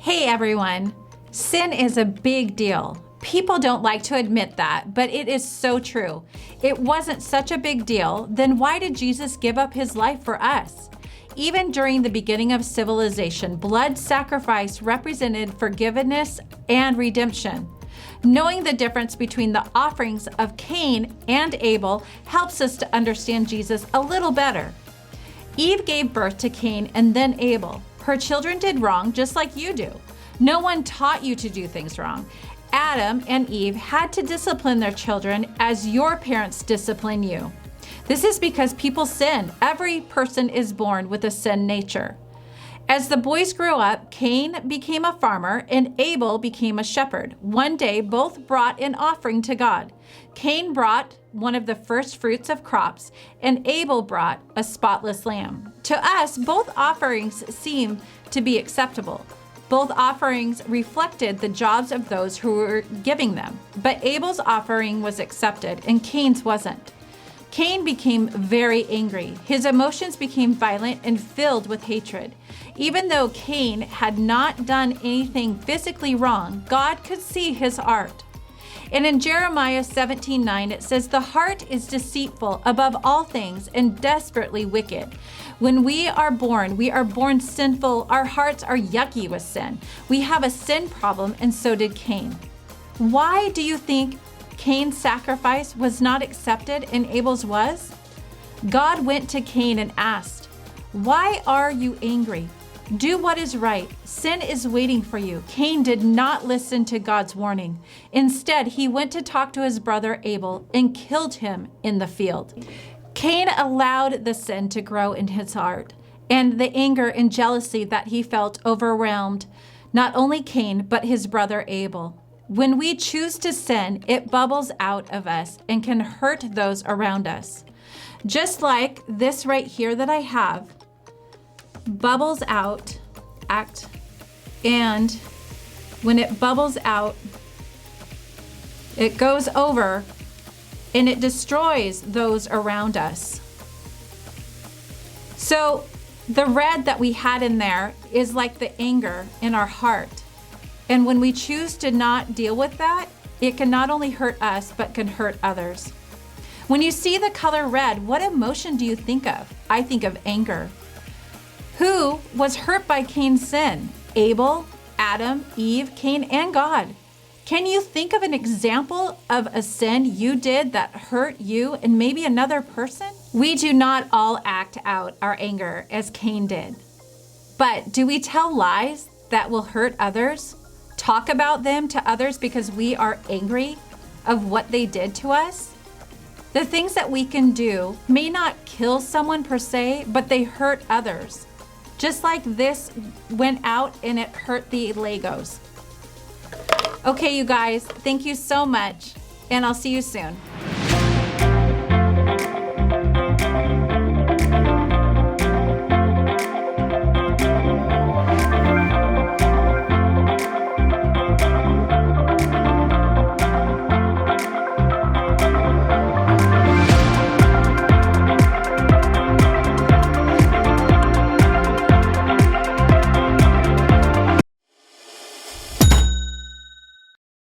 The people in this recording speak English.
Hey everyone, sin is a big deal. People don't like to admit that, but it is so true. It wasn't such a big deal, then why did Jesus give up his life for us? Even during the beginning of civilization, blood sacrifice represented forgiveness and redemption. Knowing the difference between the offerings of Cain and Abel helps us to understand Jesus a little better. Eve gave birth to Cain and then Abel. Her children did wrong just like you do. No one taught you to do things wrong. Adam and Eve had to discipline their children as your parents discipline you. This is because people sin. Every person is born with a sin nature. As the boys grew up, Cain became a farmer and Abel became a shepherd. One day, both brought an offering to God. Cain brought one of the first fruits of crops, and Abel brought a spotless lamb. To us, both offerings seem to be acceptable. Both offerings reflected the jobs of those who were giving them, but Abel's offering was accepted and Cain's wasn't. Cain became very angry. His emotions became violent and filled with hatred. Even though Cain had not done anything physically wrong, God could see his heart. And in Jeremiah 17:9, it says, "The heart is deceitful above all things and desperately wicked." When we are born sinful. Our hearts are yucky with sin. We have a sin problem, and so did Cain. Why do you think Cain's sacrifice was not accepted and Abel's was? God went to Cain and asked, "Why are you angry? Do what is right. Sin is waiting for you." Cain did not listen to God's warning. Instead, he went to talk to his brother Abel and killed him in the field. Cain allowed the sin to grow in his heart, and the anger and jealousy that he felt overwhelmed not only Cain, but his brother Abel. When we choose to sin, it bubbles out of us and can hurt those around us. Just like this right here that I have, bubbles out, and when it bubbles out, it goes over and it destroys those around us. So the red that we had in there is like the anger in our heart. And when we choose to not deal with that, it can not only hurt us, but can hurt others. When you see the color red, what emotion do you think of? I think of anger. Who was hurt by Cain's sin? Abel, Adam, Eve, Cain, and God. Can you think of an example of a sin you did that hurt you and maybe another person? We do not all act out our anger as Cain did. But do we tell lies that will hurt others? Talk about them to others because we are angry of what they did to us? The things that we can do may not kill someone per se, but they hurt others. Just like this went out and it hurt the Legos. Okay, you guys, thank you so much, and I'll see you soon.